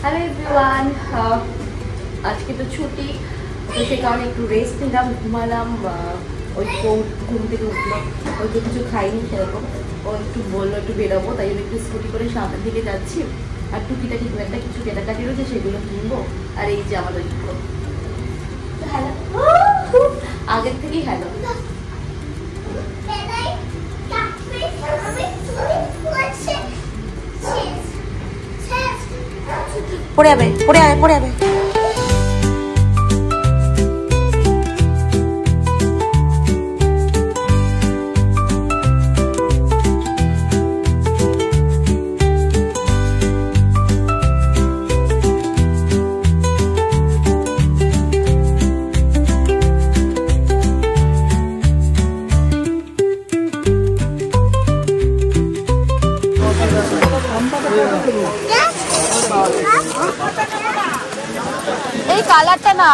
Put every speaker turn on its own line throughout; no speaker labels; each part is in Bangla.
হ্যালো এভরিওয়ান, আজকে তো ছুটি, তো সে কারণে একটু রেস্ট নিলাম, ঘুমালাম। ওই ঘুম থেকে উঠলো, ওই তো কিছু খাইনি সেরকম। ও একটু বললো একটু বেরোবো, তাই জন্য একটু স্কুটি করে সামনের দিকে যাচ্ছি। আর টুকিটাকি দু একটা কিছু কেনাকাটি রয়েছে, সেগুলো কিনবো। আর এই যে আমার হ্যালো, আগের থেকেই হ্যালো। পড়ে যাবে, পড়ে যাবে, পড়ে যাবে। এই কালারটা না,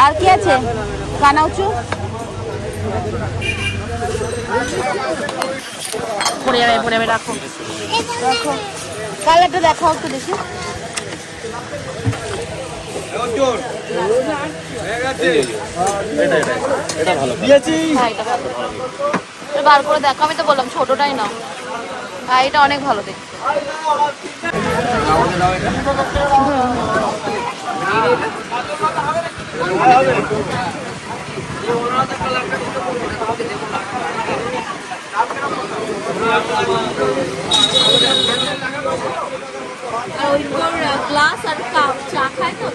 আর কি আছে? কানা উঁচু পড়ে যাবে, পড়ে যাবে। রাখো রাখো, কালারটা দেখাও একটু দেখি। বার করে দেখো, আমি তো বললাম ছোটটাই না, এটা অনেক ভালো দেখতে। গ্লাস আর কাপ চা খায় তো,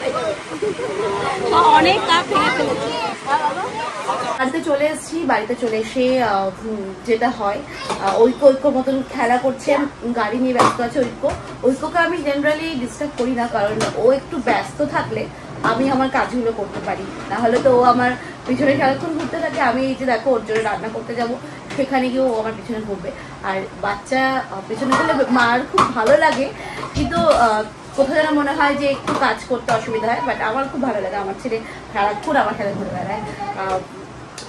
অনেক কাপ ভেঙে ফেলেছে। বাড়িতে চলে এসেছি, বাড়িতে চলে এসে যেটা হয় ঐক্য মতন খেলা করছে, গাড়ি নিয়ে ব্যস্ত আছে ঐক্যকে আমি জেনারেলি ডিস্টার্ব করি না, কারণ ও একটু ব্যস্ত থাকলে আমি আমার কাজগুলো করতে পারি, না হলে তো ও আমার পিছনে সারাক্ষণ ঘুরতে থাকে। আমি এই যে দেখো, ওর জন্য রান্না করতে যাবো, সেখানে গিয়েও ও আমার পিছনে ঘুরবে। আর বাচ্চা পিছনে গেলে মার খুব ভালো লাগে, কিন্তু কোথাও যেন মনে হয় যে একটু কাজ করতে অসুবিধা হয়, বাট আমার খুব ভালো লাগে। আমার ছেলে সারাক্ষণ আমার সাথে ঘুরে বেড়ায়।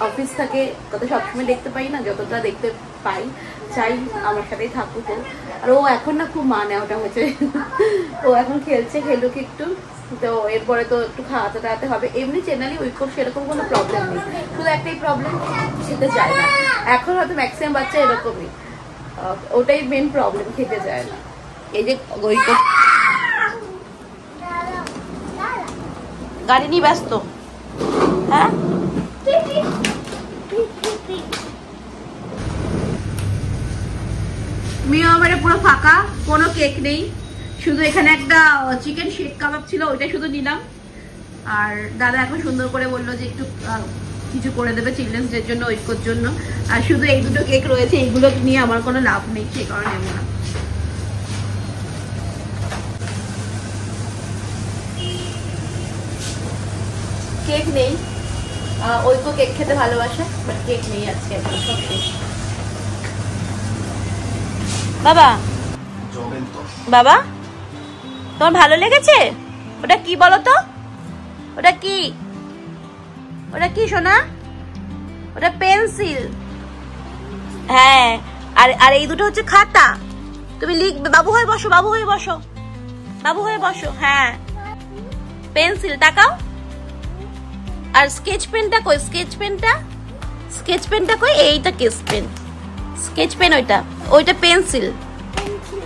অফিস থাকে কত সবসময় দেখতে পাই না, যতটা দেখতে পাই চাই আমার সাথেই থাকুক ও। আর ও এখন না খুব মা নেওয়াটা হয়েছে, ও এখন খেলুক একটু, তো এরপরে তো একটু খাওয়াতে টাওয়াতে হবে। এমনি জেনারেলি ঐক্য সেরকম কোনো প্রবলেম নেই, শুধু একটাই প্রবলেম, খেতে চায় না। এখন হয়তো ম্যাক্সিমাম বাচ্চা এরকমই, ওটাই মেন প্রবলেম, খেতে চায় না। এই যে ঐক্য গাড়ি নিয়ে ব্যস্ত, হ্যাঁ মেয়ে আমার পুরো ফাঁকা, কোনো কেক নেই, শুধু এখানে একটা চিকেন শেক কাবাব ছিল, ওইটা শুধু নিলাম। আর দাদা এখন সুন্দর করে বললো যে একটু কিছু করে দেবে চিলড্রেন্স ডের জন্য, ঐক্যর জন্য। আর শুধু এই দুটো কেক রয়েছে, এইগুলো নিয়ে আমার কোনো লাভ নেই, সেই কারণে নেব না। কেক নেই, ঐক্য কেক খেতে ভালোবাসে, বাট কেক নেই আজকে, সব শেষ। বাবা বাবা, তোমার ভালো লেগেছে? ওটা কি বলো তো? ওটা কি? ওটা কি সোনা? ওটা পেন্সিল। হ্যাঁ, আর এই দুটো হচ্ছে খাতা, তুমি লিখবে। বাবু হয়ে বসো, বাবু হয়ে বসো, বাবু হয়ে বসো। হ্যাঁ, পেন্সিল তাকাও। আর স্কেচ পেনটা কই? স্কেচ পেনটা কই? এইটা কেস পেন, স্কেচ পেন ওইটা পেন্সিল।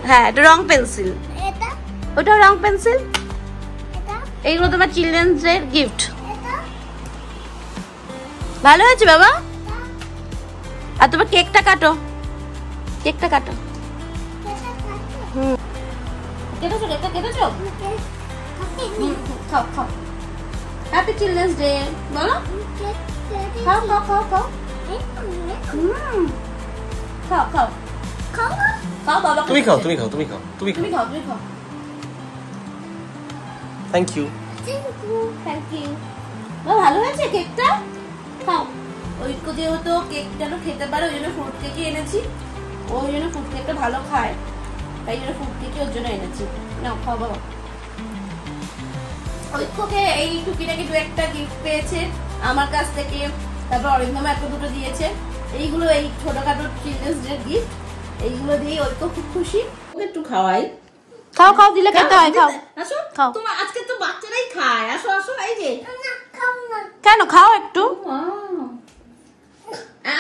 হ্যাঁ, এটা রং পেন্সিল, ওটা রং পেন্সিল। এইগুলো তোমার চিলড্রেন্স ডে গিফট। ভালো হয়েছে বাবা? আর তোমার কেকটা কাটো, কেকটা কাটো। কেটেছো? কেকটা কেটেছো? খাও খাও, হ্যাপি চিলড্রেন্স ডে বলো। খাও খাও খাও খাও, খাও খাও খাও খাও বাবা। তুমি খাও, তুমি খাও, তুমি খাও, তুমি খাও, তুমি খাও, তুমি খাও। Thank you, thank you. ভালো হয়েছে কেকটা? খাও। ঐক্য যেহেতু কেক যেন খেতে পারে, ওই জন্য ফ্রুট কেকই এনেছি। ওই জন্য ফ্রুট কেকটা ভালো খায়, তাই জন্য ফ্রুট কেকই ওর জন্য এনেছি। নাও খাও বাবা। ঐক্যকে এই টুকিটাকি দু একটা গিফট পেয়েছে আমার কাছ থেকে, তারপর অরিন্দম একটা দুটো দিয়েছে। এইগুলো এই ছোটখাটো চিলড্রেন্স ডে গিফট, এইগুলো দিয়ে ঐক্য খুব খুশি। একটু খাওয়াই, খাও খাও, দিলে খেতে হয়, খাও আসো খাও। তোমার আজকে তো বাচ্চারাই খায়, আসো আসো। এই যে কেন খাও একটু,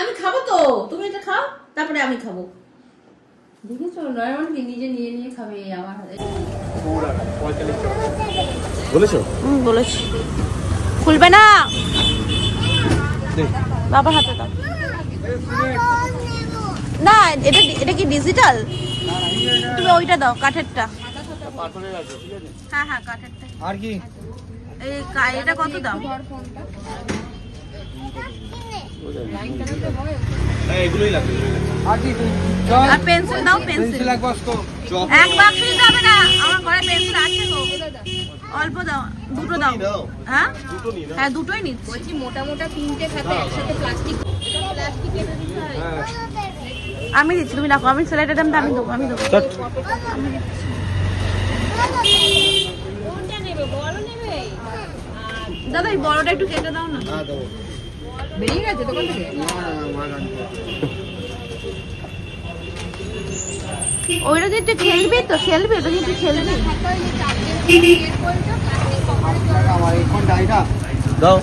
আমি খাবো তো, তুমি এটা খাও তারপরে আমি খাবো। দেখেছো নয়ন নিজে নিয়ে নিয়ে খাবে আমার হাতে।
বলেছো?
বলেছি। খুলবে না, বাবার হাতে দাও না। এটা এটা কি ডিজিটাল? তুমি ওইটা দাও, কাঠেরটা। হ্যাঁ হ্যাঁ কাঠেরটা।
আর কি
এটা কত দাম?
এগুলোই লাগবে।
আর পেন্সিল দাও, পেন্সিল এক বাক্স দিতে হবে না, আমার ঘরে পেন্সিল আছে তো। অল্প দাও, দুটো দাও। হ্যাঁ হ্যাঁ দুটোই নিচ্ছি। বলছি মোটা মোটা 3টে খাতা একসাথে প্লাস্টিক কেটে দিতে হয়। আমি দিচ্ছি, তুমি রাখো। আমি সেলাইটার দামটা আমি দেবো, আমি দেবো। কোনটা নেবে, বড় নেবে? দাদা এই বড়টা একটু কেটে দাও না। হ্যাঁ দাও। বেরিয়ে গেছে দোকান থেকে? ওইটা দিয়ে তুই খেলবি তো, খেলবি ওটা দিয়ে তুই খেলবি।
দাও।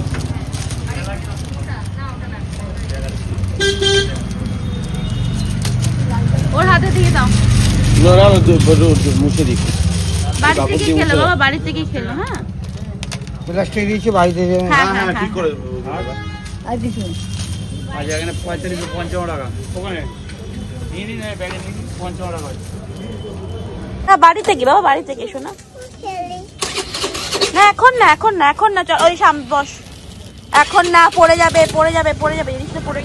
ওর হাতে দিয়ে দাও।
মুছে দিই।
বাড়ি থেকে খেলো বাবা, বাড়ি থেকে খেলো। হ্যাঁ
প্লাস্টিক দিয়েছি বাড়িতে।
হ্যাঁ হ্যাঁ ঠিক করে।
আর কিছু আজ এখানে 45-55 টাকা, ওখানে নিয়ে নিন ব্যাগে নিন 55 টাকা।
না বাড়ি থেকে বাবা, বাড়ি থেকে এসো না। না এখন না, এখন না, এখন না, চল ওই সামনে বস। এখন না, পড়ে যাবে, পড়ে যাবে, পড়ে যাবে, জিনিসটা পড়ে যাবে।